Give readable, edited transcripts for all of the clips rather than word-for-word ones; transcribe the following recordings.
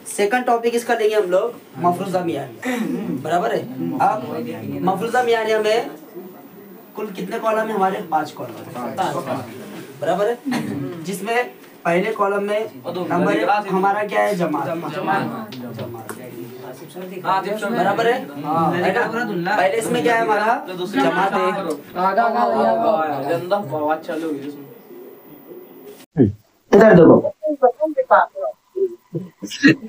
Second topic इसका लेंगे हम लोग मफरूजा मियानिया। बराबर है। अब मफरूजा मियानिया में कुल कितने कॉलम है हमारे? 5 कॉलम। बराबर है। जिसमें पहले कॉलम में नंबर हमारा क्या है? जमात। बराबर है। पहले इसमें क्या है हमारा? जमात है। इधर देखो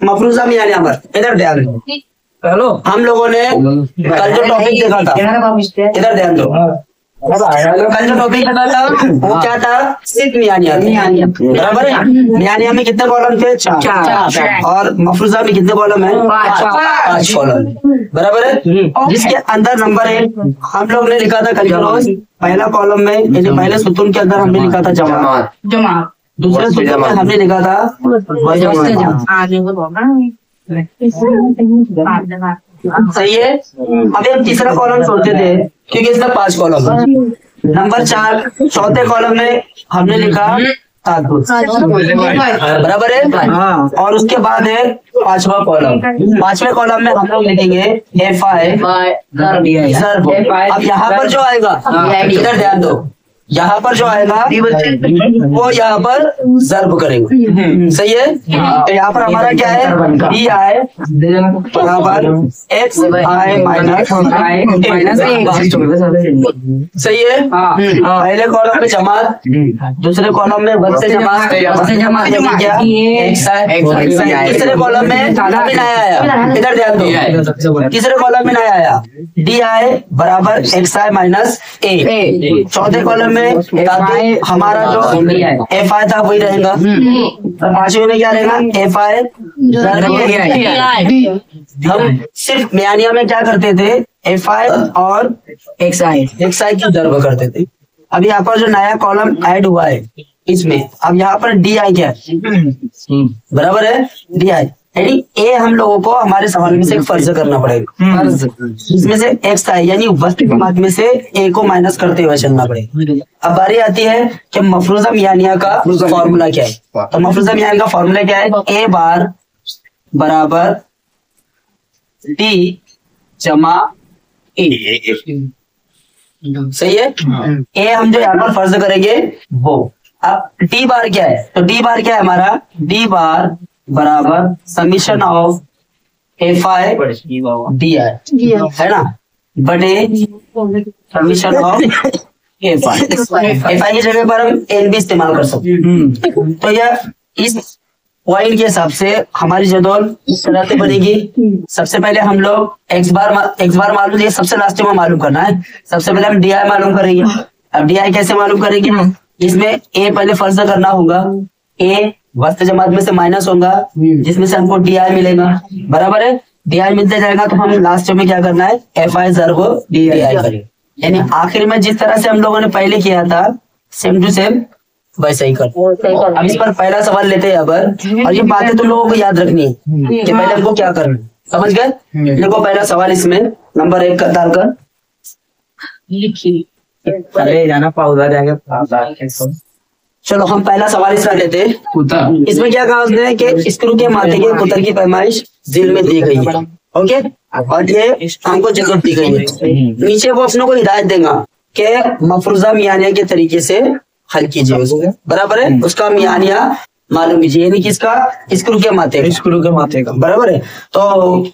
मफरूजा मियानिया पर इधर ध्यान दो। हेलो, हम लोगों ने कल जो टॉपिक देखा था, इधर ध्यान दो। कल जो टॉपिक देखा था वो क्या था? सिर्फ मियानिया। बराबर है। मियानिया में कितने कॉलम थे? 4। और मफरूजा में कितने कॉलम है? 5 कॉलम। बराबर है। जिसके अंदर नंबर है हम लोग ने लिखा था कल के रोज पहला कॉलम में, यानी पहले सुतून के अंदर हमने लिखा था जमात। दूसरे सूत्र में हमने लिखा था सही है। अभी हम तीसरा कॉलम छोड़ते थे क्योंकि इसमें 5 कॉलम है। नंबर 4 चौथे कॉलम में हमने लिखा बराबर है। और उसके बाद है 5वां कॉलम। 5वें कॉलम में हम लोग लिखेंगे एफ आई सर्व। अब यहाँ पर जो आएगा इधर ध्यान दो, यहाँ पर जो आएगा वो यहाँ पर ज़र्ब करेंगे। सही है। तो यहाँ पर हमारा क्या है? डी आई बराबर एक्स आई माइनस सही है। पहले कॉलम में जमात, दूसरे कॉलम में वस्ते जमात, तीसरे कॉलम में नया आया, इधर ध्यान दो, तीसरे कॉलम में नया आया डी आई बराबर एक्स आई माइनस ए। चौथे कॉलम में हमारा जो एफ आई था वही रहेगा। पांचवें में क्या रहेगा? F I. हम सिर्फ मियानिया में क्या करते थे? एफ आई और एक्स आई की दर्ब करते थे। अब यहाँ पर जो नया कॉलम ऐड हुआ है इसमें, अब यहाँ पर डी आई क्या है? बराबर है डी आई, यानी ए हम लोगों को हमारे सवाल में से एक फर्ज करना पड़ेगा। इसमें से एक्स था यानी वस्त जमात में से ए को माइनस करते हुए चलना पड़ेगा। अब बारी आती है कि मफरूजा मियानिया का फॉर्मूला क्या है। तो मफरूजा मियानिया का फॉर्मूला क्या है? ए बार बराबर टी जमा ए। सही है। ए हम जो यहाँ पर फर्ज करेंगे वो। अब डी बार क्या है? तो डी बार क्या है हमारा? डी बार बराबर summation of F I D I है ना, बटे summation of F I. F I की जगह पर हम एन भी इस्तेमाल कर सकते हैं। तो यह इस पॉइंट के हिसाब से हमारी जदौल इस तरह से बनेगी। सबसे पहले हम लोग एक्स बार मालूम है, सबसे लास्ट में मालूम करना है। सबसे पहले हम डी आई मालूम करेंगे। अब डी आई कैसे मालूम करेंगे? इसमें ए पहले फर्ज करना होगा, ए वस्त जमात में से माइनस होगा जिसमें से हमको डी आई मिलेगा। बराबर है। डी आई मिलते जाएगा तो हम लास्ट में क्या करना है? एफ आई ज़र्ब डी आई करेंगे। यानी आखिर में जिस तरह से हम लोगों ने पहले किया था सेम टू सेम वैसे ही कर। अब इस पर पहला सवाल लेते हैं अब, और ये बातें तुम लोगों को याद रखनी है कि पहले हमको क्या करना। समझ गए? देखो पहला सवाल इसमें नंबर 1 का डालकर लिखिए जाना पाउडर जाके। चलो हम पहला सवाल इसका लेते हैं। इसमें क्या कहा उसने कि स्क्रू के माथे के कुतर की पैमाइश जेल में दी गई है। ओके, और ये हमको जगह दी गई है। नीचे वो अपनों को हिदायत देगा कि मफरूजा मियानिया के तरीके से हल कीजिए उसको। बराबर है। उसका मियानिया मालूम कीजिए, यानी किसका? स्क्रू के माथे का। बराबर है। तो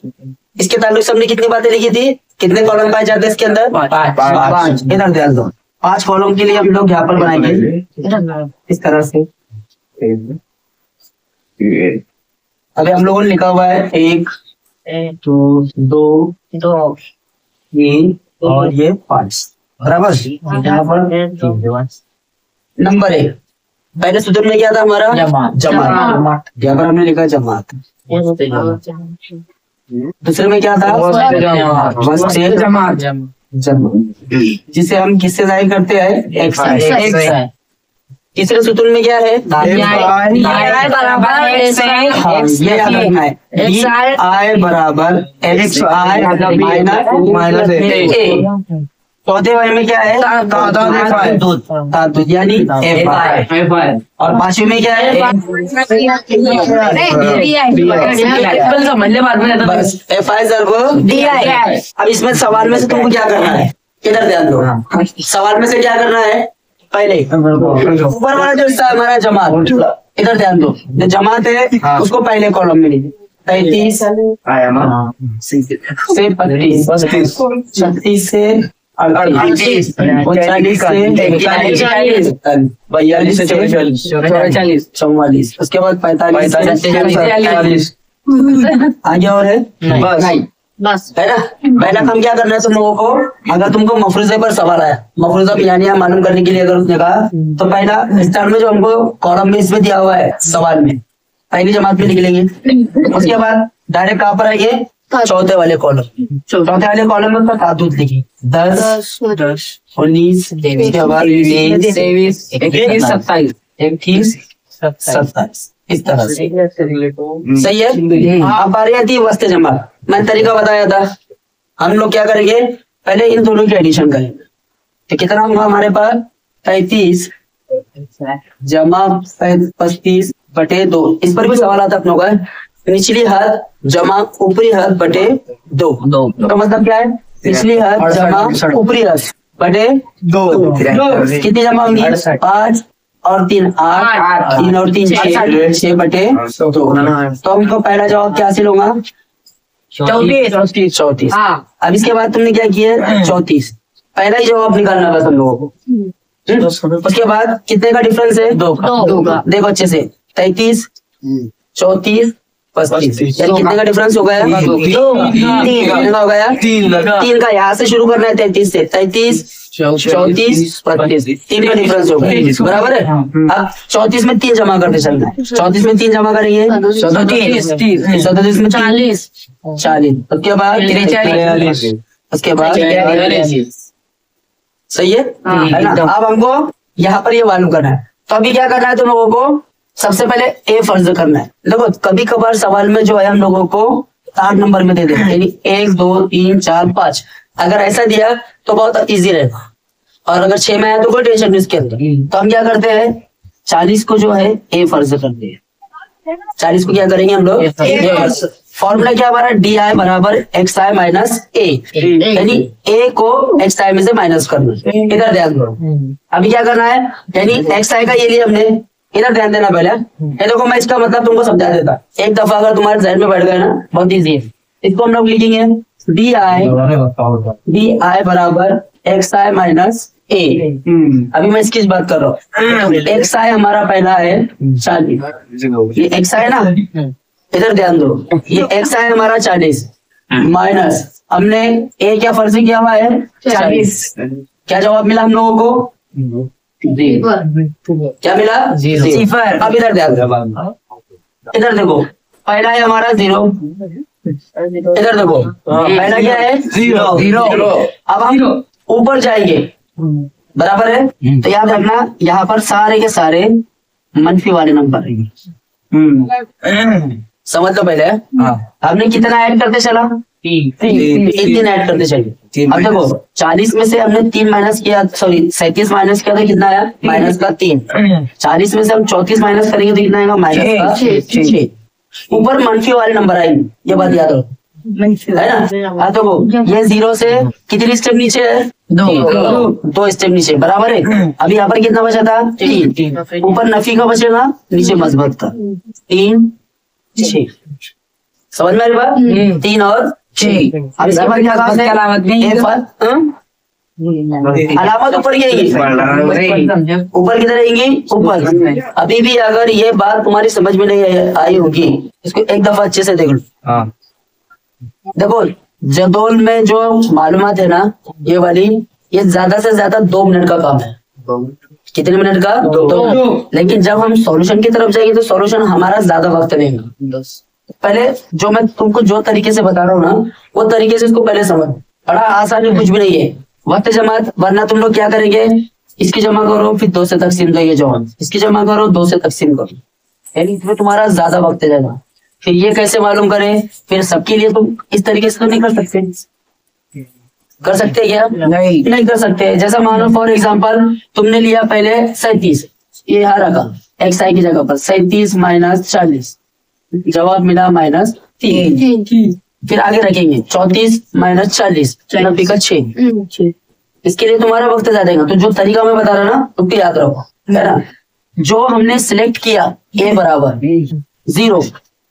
इसके ताल्लुक से हमने कितनी बातें लिखी थी? कितने कॉलम पाए जाते हैं इसके अंदर? 5। इधर ध्यान दो, 5 कॉलम के लिए हम लोग यहाँ पर बनाएंगे इस तरह से। अभी हम लोगों ने लिखा हुआ है 1 2 3 और ये 5। बराबर। यहाँ पर नंबर 1 पहले सूत्र में क्या था हमारा? जमात। यहाँ पर हमने लिखा जमात। दूसरे में क्या था? जिसे हम किससे जाहिर करते हैं? एक्स आई। तीसरे सूत्र में क्या है? ये याद रखना है, आई बराबर एक्स आई माइनस ए। चौथे वाले में क्या है? धातु यानी Fi। और पांचवे में क्या है? बस Fi सर्व Di। अब इसमें सवाल में से तुमको क्या करना है? इधर ध्यान दो। सवाल में से क्या करना है? पहले ऊपर वाला जो हिस्सा है हमारा जमात, इधर ध्यान दो। जो जमात है उसको पहले कॉलम में लीजिए। 35 से 35, 36 से 38, 39 से 42 से 44, 44, उसके बाद 45 से 46। आगे और है? बस है ना। पहला काम क्या करना है तुम लोगों को? अगर तुमको मफरूजे पर सवाल आया, मफरूजा यानी मालूम करने के लिए अगर उसने कहा, तो पहला स्टार्ट में जो हमको कॉलम में इसमें दिया हुआ है सवाल में, पहली जमात में लिख लेंगे। उसके बाद डायरेक्ट कहाँ पर आएंगे? चौथे वाले कॉलम। चौथे वाले कॉलम में उसका धातु लिखिए। 10, 19, उसके बाद 23, 27, 27, इस तरह से। सही है। अब बारी आती है वस्ते जमा। मैंने तरीका बताया था। हम लोग क्या करेंगे? पहले इन दोनों की एडिशन करेंगे। तो कितना होगा हमारे पास? 35 जमा 35 बटे 2। इस पर भी सवाल आता अपनों का। निचली हद जमा ऊपरी हद बटे 2। तो मतलब क्या है? निचली हद जमा ऊपरी हद बटे 2। कितनी जमा होंगी? 5 और 3 8, 3 और 3 6 बटे 2। तो हमको पहला जवाब क्या हासिल होगा? 34। अब इसके बाद तुमने क्या किया? 34। पहला ही जवाब निकालना बस हम लोगों को। उसके बाद कितने का डिफरेंस है? 2 का। देखो अच्छे से। 33, 34, 35, यानी कितने का डिफरेंस हो गया? 2। कितने का हो गया? 3 का। यहाँ से शुरू करना है 33 से। 33, 34, 35, 3 का डिफरेंस हो गया। बराबर है। अब 34 में 3 जमा करते चलना है। 34 में 3 जमा करेंगे 37 में 40। उसके बाद 43। उसके बाद सही है ना। अब हमको यहाँ पर ये मालूम करना है। तो अभी क्या करना है तुम लोगों को? सबसे पहले ए फर्ज करना है। देखो कभी कभार सवाल में जो है हम लोगों को 8 नंबर में दे देते हैं, यानी 1 2 3 4 5। अगर ऐसा दिया तो बहुत इजी रहेगा। और अगर 6 में आया तो कोई टेंशन नहीं इसके अंदर। तो हम क्या करते हैं? 40 को जो है ए फर्ज करते हैं। 40 को क्या करेंगे हम लोग? फॉर्मूला क्या हमारा? डी आई बराबर एक्स आई माइनस ए, यानी ए को एक्स आई में से माइनस करना। इधर ध्यान दो। अभी क्या करना है? यानी एक्स आई का ये लिया हमने। इधर ध्यान देना पहले। ये देखो मैं इसका मतलब तुमको समझा देता एक दफा, अगर तुम्हारे जहन में बैठ गया ना, बहुत इजी है। इसको हम लोग लिखेंगे डी आई बराबर एक्स आई माइनस ए। अभी मैं इसकी बात कर रहा हूँ। एक्स आई हमारा पहला है 40, ये एक्स आई ना, इधर ध्यान दो। ये एक्स आई हमारा 40 माइनस हमने ए क्या फर्ज किया हुआ है? 40। क्या जवाब मिला हम लोगों को? क्या मिला? 0। अब इधर ध्यान दो। इधर देखो पहला है हमारा 0। इधर देखो पहला क्या है? 0। अब हम ऊपर जाएंगे, बराबर है। तो याद रखना यहाँ पर सारे के सारे मंफी वाले नंबर समझ लो पहले। हमने कितना ऐड करते चला? 3 ऐड करते चलिए। अब देखो 40 में से हमने 3 माइनस किया, सॉरी 37 माइनस किया तो कितना आया? माइनस का 3। 40 में से हम 34 माइनस करेंगे तो कितना आएगा? माइनस का 6। ऊपर मंफी वाले नंबर आएंगे, ये बात याद रखो, है ना। देखो ये 0 से कितनी स्टेप नीचे है? 2 स्टेप नीचे, बराबर है। अभी यहाँ पर कितना बचा था? 3। ऊपर नफी का बचेगा, नीचे मजबूत का 3 6। समझ में आ रही बात? 3 और 6। अब इसके बाद क्या काम है? अलामत ऊपर की रहेगी। ऊपर किधर रहेंगी? ऊपर। अभी भी अगर ये बात तुम्हारी समझ में नहीं आई होगी, इसको एक दफा अच्छे से देख लो। देखो जदोल में जो मालूमात है ना, ये वाली, ये ज्यादा से ज्यादा 2 मिनट का काम है। कितने मिनट का? 2। लेकिन जब हम सॉल्यूशन की तरफ जाएंगे तो सॉल्यूशन हमारा ज्यादा वक्त लेगा। पहले जो मैं तुमको जो तरीके से बता रहा हूँ ना, वो तरीके से इसको पहले समझ। बड़ा आसान कुछ भी नहीं है। वक्त जमात, वरना तुम लोग क्या करेंगे? इसकी जमा करो फिर 2 से तकसीम दो, ये जवाब। इसकी जमा करो 2 से तकसीम करो, यानी इसमें तुम्हारा ज्यादा वक्त जाएगा। फिर ये कैसे मालूम करें? फिर सबके लिए तुम इस तरीके से तो नहीं कर सकते, कर सकते हैं क्या? नहीं कर सकते। जैसा मान लो फॉर एग्जाम्पल तुमने लिया पहले 37, ये यहाँ रखा एक्स आई की जगह पर 37 माइनस 40, जवाब मिला -3। फिर आगे रखेंगे 34 माइनस 40, 90 का 6। इसके लिए तुम्हारा वक्त ज्यादा है, तो जो तरीका मैं बता रहा ना उसको याद रखो, है ना। जो हमने सिलेक्ट किया a बराबर 0,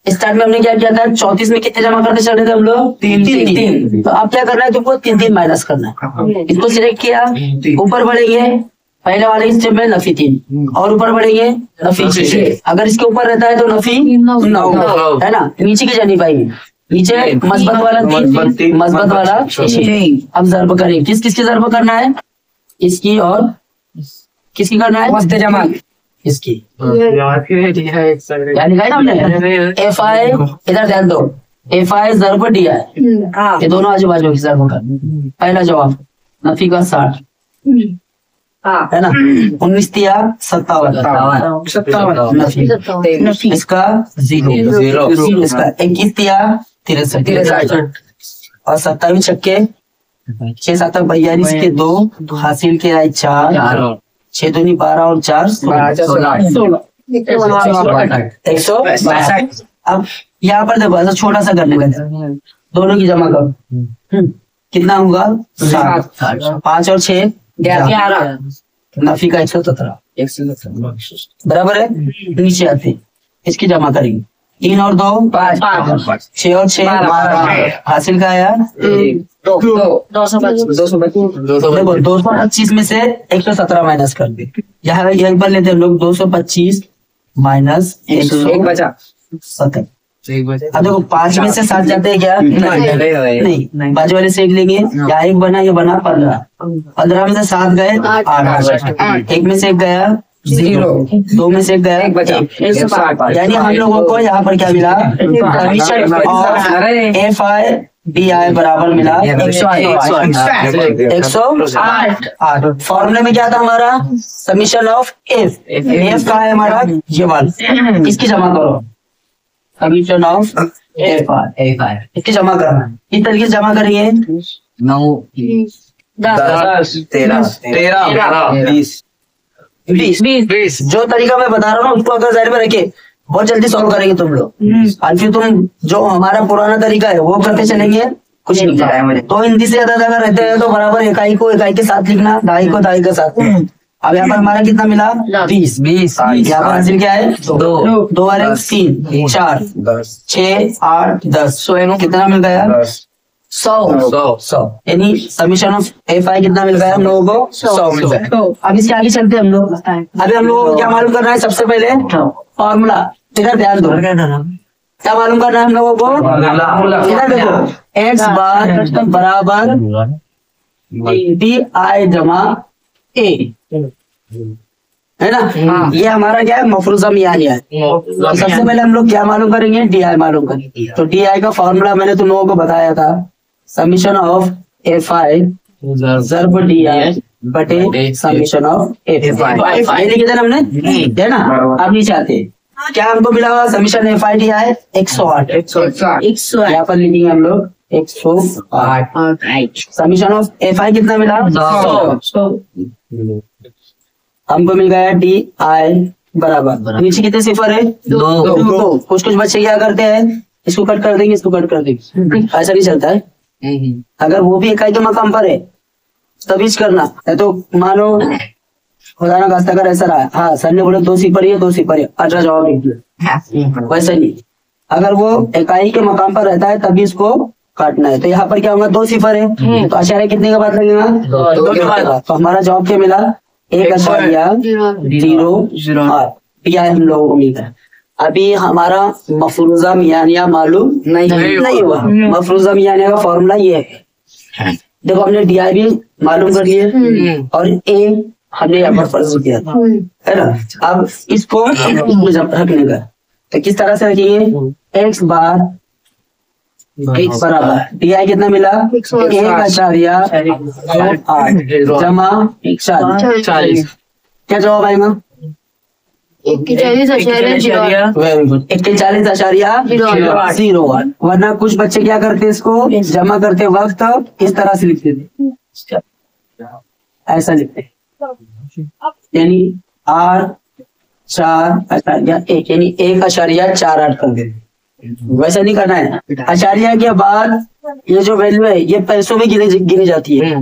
स्टार्ट में हमने क्या किया था, 34 में कितने जमा करते चल रहे थे हम लोग? 3। तो अब क्या करना है तुमको? 3 माइनस करना है। इसको सिलेक्ट किया, ऊपर बढ़ेंगे पहले वाले स्टेप में नफी 3 और ऊपर बढ़ेंगे नफी 6। अगर इसके ऊपर रहता है तो नफी 9, है ना। नीचे की जा नहीं पाएंगे, नीचे मस्बत वाला 3, मस्बत वाला 6। अब जर्ब करें, किस किसकी जर्ब करना है? इसकी और किसकी करना है? वस्ते जमा इसकी। क्या लिखा है हमने? एफ आई, इधर ध्यान दो, एफ आई जर्ब डी आई, ये दोनों आजू बाजू की जर्ब का। पहला जवाब नफी का 60, है ना। 19 दिया 57, नफी। इसका 0, इसका 21 दिया 63, और 27 छक्के 6 7 42 के 2 हासिल के आए 4, 6 दूनी 12 और 4 16, 162। अब यहाँ पर देखो ऐसा छोटा सा करने का, दोनों की जमा करो, कितना होगा? 7, 5 और 6 11, नफी का 117 बराबर है। नीचे आते इसकी जमा करेंगे, 3 और 2 5, 6 और 6 12, हासिल का आया 225 में से 117 माइनस कर दे। यहाँ एक बार लेते हैं लोग, 225 माइनस 117। अब देखो 5 में से 7 जाते हैं क्या? नहीं, बाजू वाले से एक लेंगे, यहाँ एक बना, ये बना 15, 15 में से 7 गए 8, 1 में से 1 गया 0, 2 में से 1 गया 1, यानी हम लोगों को यहाँ पर क्या मिला? एफ आई डी आई बराबर मिला 108। फॉर्मूले में क्या था हमारा? Summation of F. एफ का है हमारा ये वाला, इसकी जमा करो, समीशन ऑफ एफ आई, इसकी जमा करना। इस तरीके से जमा करेंगे 9 10 13 20। जो तरीका मैं बता रहा हूँ ना उसको अगर ज़हन में रखे बहुत जल्दी सॉल्व करेंगे तुम लोग। और फिर तुम जो हमारा पुराना तरीका है वो करते चलेंगे, कुछ नहीं पता है मुझे। तो हिंदी से ज्यादा अगर रहते हैं तो बराबर इकाई को इकाई के साथ लिखना, दहाई को दहाई के साथ। अब यहाँ पर हमारा कितना मिला? 20। यहाँ पर हासिल क्या है? 2 2 और 1 3 4 6 8 10, कितना मिल गया? 100। यानी समीशन ऑफ एफ आई कितना मिल गया हम लोगों को? 100 मिल गया। अब इसके आगे चलते हैं हम लोग। अभी हम लोगों को क्या मालूम करना है? सबसे पहले फॉर्मूला, इधर ध्यान दो, क्या मालूम करना है हम लोगों को? इधर देखो, एक्स बार बराबर डी आई जमा ए, है ना। ये हमारा क्या है? मफरूजा मियानिया है। तो सबसे पहले हम लोग क्या मालूम करेंगे? डी आई मालूम करेंगे। तो डी आई का फॉर्मूला मैंने तुम लोगों को बताया था, समीशन ऑफ एफ आई जर्ब डी आई बटे समीशन ऑफ एफ आई। ये लिखे थे हमने, है ना। अब नीचे आते हैं, क्या हमको मिला हुआ? Summation F I D I 108। यहाँ पर लिखेंगे हम लोग 108। समीशन ऑफ एफ आई कितना मिला? 100। हमको मिल गया डी आई बराबर, नीचे कितने सिफर है? 2। कुछ कुछ बच्चे क्या करते हैं, इसको कट कर देंगे, इसको कट कर देंगे, ऐसा नहीं चलता है। अगर वो भी इकाई के मकाम पर है तभी करना है। तो मानो खुदा ना खास्ता कर ऐसा रहा, हाँ सर ने बोला 2 सिफर ही है, 2 सिफर है, 18 जवाब लिख दिया, वैसे नहीं। अगर वो इकाई के मकाम पर रहता है तभी इसको काटना है। तो यहाँ पर क्या होगा? 2 सिफर है, तो आशार्य कितने का बात लगेगा? 2। तो हमारा जवाब क्या मिला? 1.008 पीआई हम लोगों को मिलता है। अभी हमारा मफरूजा मियानिया मालूम नहीं हुआ। मफरूजा मियानिया का फॉर्मूला ये है, देखो हमने डी आई भी मालूम कर लिए और ए हमने यहाँ पर फर्ज किया था, है ना। अब इसको रखने का, तो किस तरह से रखिए? एक्स बार एक्स बराबर डी आई कितना मिला? 1.8 जमा 40। क्या जवाब आएगा? Very good. 41.01। वरना कुछ बच्चे क्या करते हैं, इसको जमा करते वक्त इस तरह से लिखते थे, ऐसा लिखते, यानी 8.4 यानी 1.48 कर देते। वैसा नहीं करना है। आचार्य के बाद ये जो वैल्यू है ये पैसों में गिनी जाती है,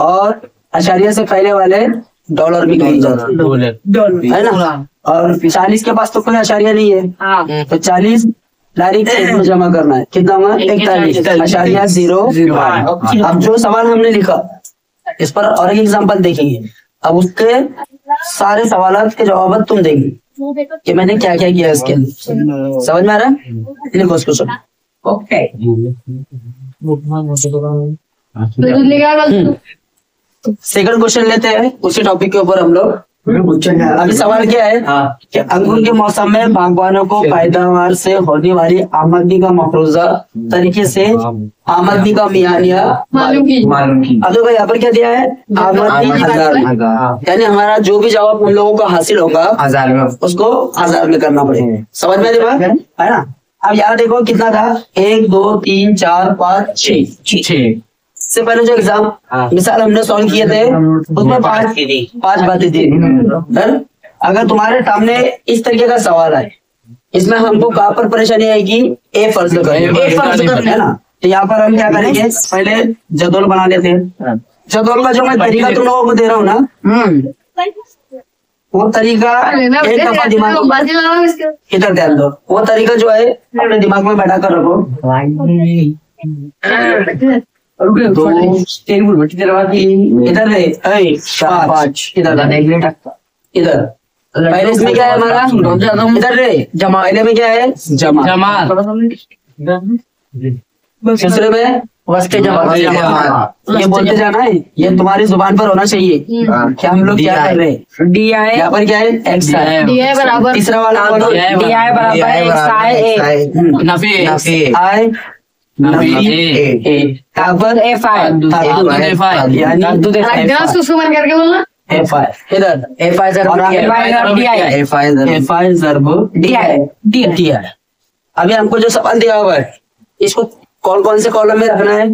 और आचार्य से पहले वाले डॉलर भी गिनी जाती है ना। और 40 के पास तो कोई आचार्य नहीं है, तो 40 डायरेक्ट जमा करना है। कितना हुआ? 41.0। अब जो सवाल हमने लिखा इस पर और एक एग्जाम्पल देखेंगे। अब उसके सारे सवाल के जवाब तुम देंगे कि मैंने क्या क्या किया इसके अंदर। समझ में आ रहा है? लिखो उसको सब। ओके, सेकंड क्वेश्चन लेते हैं उसी टॉपिक के ऊपर हम लोग। अभी सवाल क्या है कि अंगूर के मौसम में बागवानों को पैदावार से होने वाली आमदनी का मफरूजा तरीके से आमदनी का मियानिया मालूम की। अब देखो यहाँ पर क्या दिया है, आमदनी 1000, यानी हमारा जो भी जवाब उन लोगों को हासिल होगा 1000 में, उसको 1000 में करना पड़ेगा। समझ में दिमाग है ना? अब यहाँ देखो कितना था, 1 2 3 4 5 6 से पहले जो एग्जाम मिसाल हमने सॉल्व किए थे उसमें पांच बातें थी। अगर तुम्हारे सामने इस तरीके का सवाल है, इसमें हमको कहाँ पर परेशानी आएगी, ए फर्ज करना है ना। तो यहाँ पर हम क्या करेंगे, पहले जदौल बना लेते हैं। जदौल का जो मैं तरीका तुम लोगों को दे रहा हूँ ना, वो तरीका एक दफा दिमाग इधर ध्यान दो। वो तरीका जो है अपने दिमाग में बैठा कर रखो। 2 इधर है, 5 इधर इधर। पहले इसमें क्या है हमारा, इधर है जमा। पहले में क्या है, जमा। दूसरे में वस्ते जमा। ये बोलते जाना है, ये तुम्हारी जुबान पर होना चाहिए कि हम लोग क्या कर रहे हैं। डी आई यहाँ पर क्या है, एक्स है। डी आई बराबर, तीसरा वाला बोलो, डी आई बराबर एक्स आई नफी आई पर एफ आई करके बोलना। एफ आई इधर, एफ आई ज़रब डी आई। अभी हमको जो सवाल दिया हुआ है इसको कौन कौन से कॉलम में रखना है,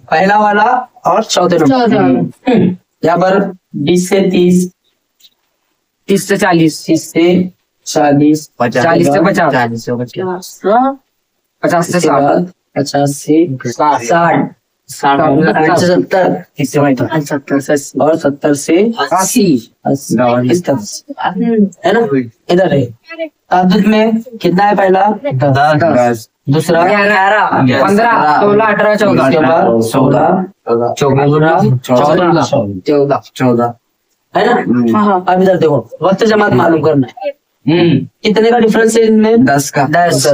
पहला वाला और चौथे नंबर। यहाँ पर 20 से 30, 30 से 40, 30 से 40, 40 से 50, 50 से 60, 50 से 60, 70 और 70 से 80 इस तरह है ना। इधर है ताद्दुद में कितना है, पहला 10, दूसरा 11, 15, 16, 18, 14, 14 है ना। अब इधर देखो, वक्त जमात मालूम करना है। कितने का डिफरेंस है इनमें, 10 का। 10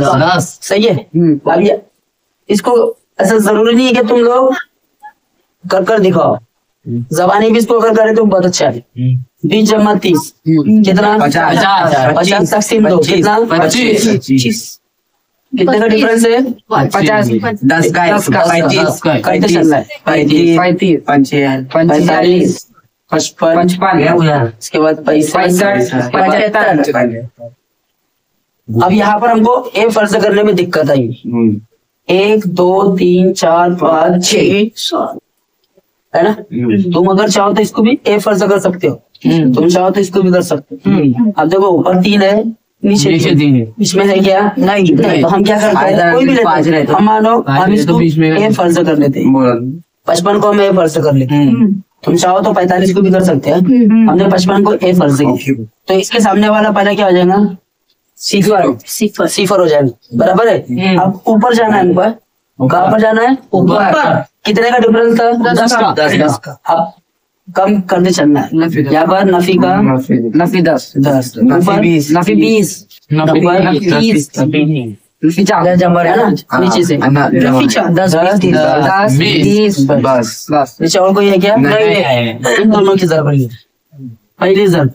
सही है। अब ये इसको ऐसा जरूरी नहीं है कि तुम लोग कर दिखाओ, जबानी भी इसको अगर करे तो बहुत अच्छा है। 20 जमा 30 कितना, 50 तकसीम 2 कितना, 25। कितने का डिफरेंस है, 50, 10 का 35 कैसे चल रहा है, 35, 45, 55, इसके बाद 65, 75। अब यहाँ पर हमको ए फर्ज करने में दिक्कत आई। 1 2 3 4 5 6 है ना। तुम अगर चाहो तो इसको भी ए फर्ज कर सकते हो, तुम चाहो तो इसको भी कर सकते हो। अब देखो ऊपर 3 है, नीचे 3 है, इसमें है क्या, नहीं। तो हम क्या करते हैं, कोई भी लेते हैं। हम मानो हम इसको ए फर्ज कर लेते हैं, 55 को हम ए फर्ज कर लेते हैं। तुम चाहो तो 45 को भी कर सकते हैं। हमने 55 को ए फर्ज किया, तो इसके सामने वाला पहले क्या हो जाएगा, सिफर हो जाएगा, बराबर है। अब ऊपर जाना है, ऊपर कहाँ पर जाना है, ऊपर। कितने का डिफरेंस था, 10 का। अब कम करने चलना है, यहाँ पर नफी का नफी 10, ऊपर नफी 20, नफी 30, नफी 40 है ना, नीचे से नफी 10, 20, बस नीचे और कोई है क्या, नहीं। इन दोनों की जरूरत है। पहली जरूरत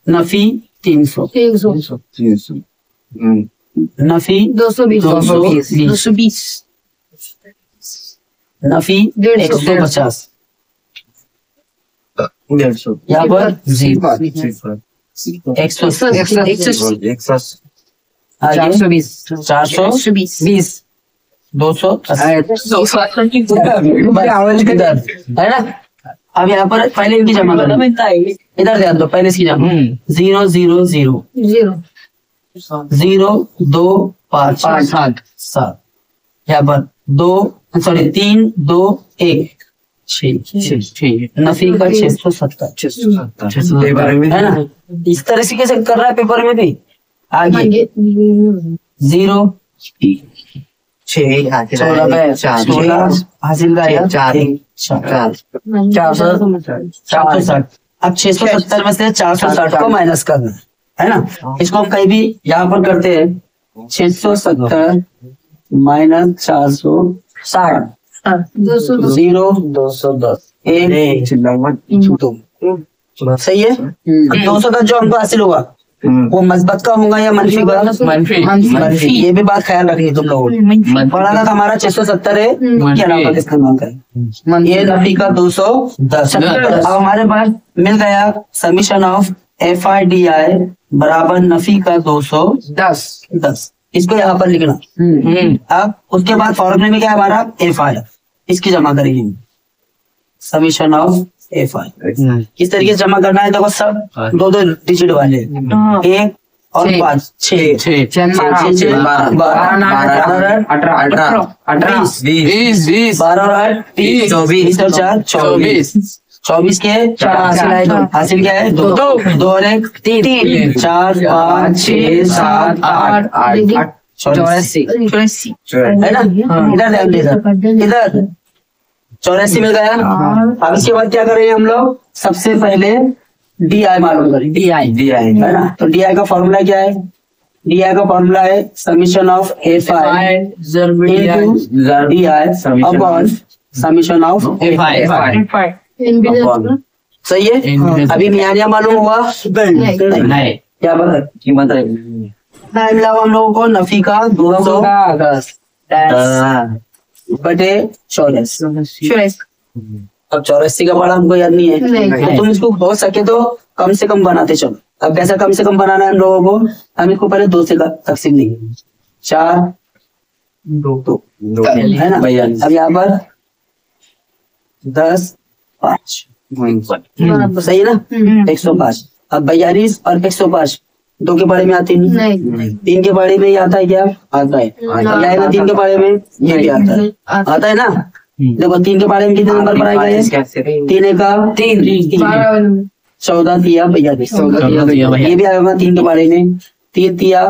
नफी 300, नफी 220, नफी 150, यहाँ पर 0, 120 आगे 420 280 इधर है ना। अब यहाँ पर पहले इनकी जमा करना, इधर ध्यान दो, पहले इसकी जमा 0 0 0 0 2 5 7 यहाँ पर 3 2 1 6 नफी का 670 है ना। इस तरह से कैसे कर रहा है पेपर में भी। आगे 0 16 हासिल का 460। अब 670 में से 460 को माइनस करना है ना। इसको हम कहीं भी यहाँ पर करते हैं 670 माइनस 460 0 210 1 सही है। 200 का जो हमको हासिल हुआ वो मस्बत का होगा या मनफी का? मनफी। ये भी बात ख्याल रखनी तुम लोगों ने। पढ़ा था हमारा 670 है, क्या नाम इस्तेमाल करें, ये नफी का 210। अब हमारे पास मिल गया समीशन ऑफ FIDI बराबर नफी का 210। इसको यहाँ पर लिखना। अब उसके बाद फॉर्मूले में क्या है हमारा FI, इसकी जमा करेंगे समीशन ऑफ FI। किस तरीके से जमा करना है देखो, सब 2 डिजिट वाले 1 और 5 6 20 12 और 30 24 और 4 24 के 4 हासिल क्या है 2 और 1 3 4 5 6 7 8 84 है ना। इधर ध्यान दे, इधर 84 मिल गया। अब इसके बाद क्या करेंगे हम लोग, सबसे पहले DI मालूम करें। DI है ना। तो DI का फॉर्मूला क्या है? DI का फॉर्मूला है summation of FI into DI upon summation of FI। सही है। अभी मियानिया मालूम हुआ नहीं, क्या बता मिला हम लोगों को नफी का 210 बटे 84। अब 84 का बड़ा हमको याद नहीं है, तो तुम इसको हो सके तो कम से कम बनाते चलो। अब कैसा कम से कम बनाना है हम लोगों को, हम इसको पहले 2 से तकसीम देंगे 4 2 है ना। अब यहाँ पर 10 5 सही है ना 105। अब 42 और 105 दो के बारे में आते नहीं, 3 के बारे में ही आता है क्या? आता है। आएगा 3 के बारे में, ये भी आता है ना। देखो 3 के बारे में कितने नंबर पर आएगा? 3 का 3 14 तिया 42। ये भी आएगा 3 के बारे में, 3 तिया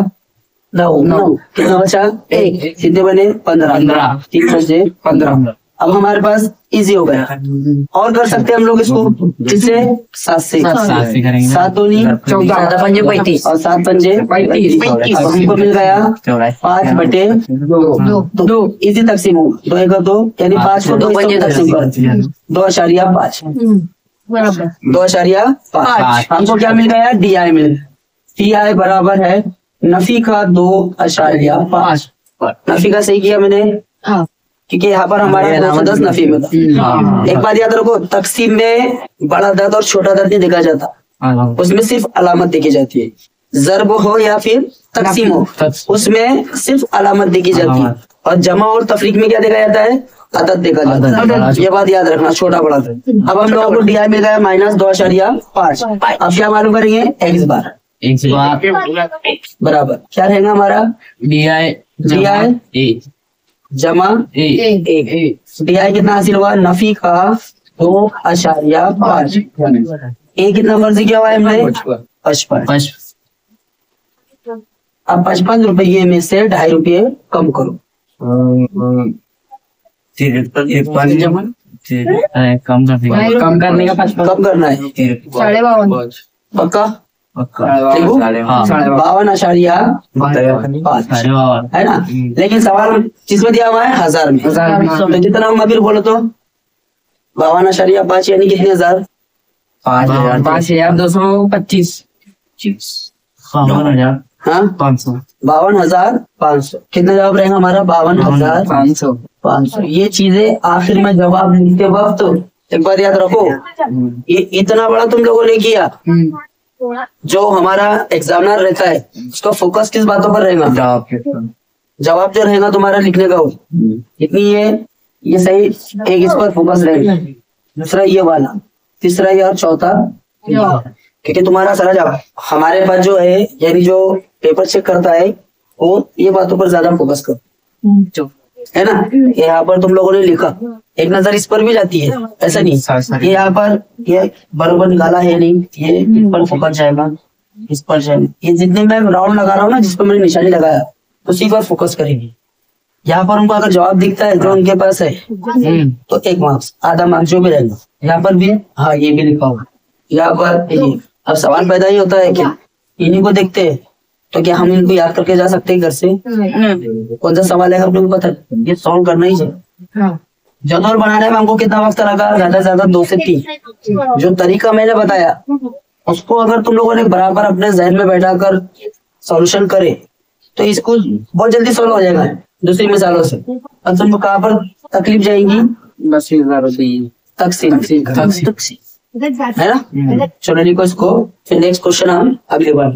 9 कितना बचा 1, कितने बने 15 3 बचे 15। अब हमारे पास इजी हो गया, और कर सकते हैं हम लोग इसको किससे? 7 से 7 दूनी 14 पंजे 35 और 7 पंजे 35। हमको मिल गया 5 बटे 2। इजी तकसीम हो 2 1 2 यानी 5 को 2 पंजे तकसीम कर 2.5 2.5। हमको क्या मिल गया? DI मिल गया। DI बराबर है नफी का 2.5। नफी का सही किया मैंने क्योंकि यहाँ पर हमारा 210 नफी में था। एक बात याद रखो, तकसीम में बड़ा दर्द और छोटा दर्द नहीं देखा जाता, उसमें सिर्फ अलामत देखी जाती है। जर्ब हो या फिर तकसीम हो, उसमें सिर्फ अलामत देखी जाती है। और जमा और तफरीक में क्या देखा जाता है? अदद देखा जाता है। ये बात याद रखना, छोटा बड़ा दर्द। अब हम लोगों को DI मिल गया -2.5। अब क्या मालूम करेंगे? X बार बराबर क्या रहेगा हमारा? DI जमा A। DI कितना हासिल हुआ? नफी का 2.5। A कितना फर्ज किया हुआ है हमने? 55। अब 55 रुपये में से 2.5 रुपये कम करो। कम करने का 55 कम करना है 52। पक्का 52.5 है ना। लेकिन सवाल किसमें दिया हुआ है? 1000 में। तो जितना हम अभी बोलो तो 52.5 यानी कितने हजार? 5225। हाँ 52,500। कितना जवाब रहेगा हमारा? 52,500। ये चीजें आखिर में जवाब लिखते वक्त एक बार याद रखो, ये इतना बड़ा तुम लोगों ने किया, जो हमारा एग्जामिनर रहता है उसका फोकस किस बातों पर रहेगा? जवाब जो रहेगा तुम्हारा लिखने का, वो इतनी ये सही, एक इस पर फोकस रहेगा, दूसरा ये वाला, तीसरा ये, और चौथा, क्योंकि तुम्हारा सारा जवाब हमारे पास जो है, यानी जो पेपर चेक करता है वो ये बातों पर ज्यादा फोकस कर, है ना। यहाँ पर तुम लोगों ने लिखा, एक नजर इस पर भी जाती है, ऐसा नहीं ये यहाँ पर ये बराबर निकाला है नहीं, ये इस पर फोकस जाएगा, इस पर जाएगा, ये जितने मैं राउंड लगा रहा हूँ ना, जिस पर मैंने निशानी लगाया उसी पर फोकस करेंगे। यहाँ पर उनको अगर जवाब दिखता है जो उनके पास है तो 1 मार्क्स, आधा मार्क्स जो भी रहेगा। यहाँ पर भी हाँ ये भी लिखा होगा, यहाँ पर ये। अब सवाल पैदा ही होता है क्या इन्हीं को देखते हैं तो क्या हम इनको याद करके जा सकते हैं घर से? कौन सा सवाल है अपने को पता है, ये सॉल्व करना ही चाहिए। जदौर बनाने में हमको कितना वक्त लगा? ज्यादा से ज्यादा 2 से 3। जो तरीका मैंने बताया उसको अगर तुम लोगों ने बराबर अपने जहन में बैठाकर सॉल्यूशन करे तो इसको बहुत जल्दी सॉल्व हो जाएगा दूसरी मिसालों से। अब तुमको कहाँ पर तकलीफ जाएगी? तकसीम, है ना। चलो लिखो इसको, फिर नेक्स्ट क्वेश्चन हम अगली बार।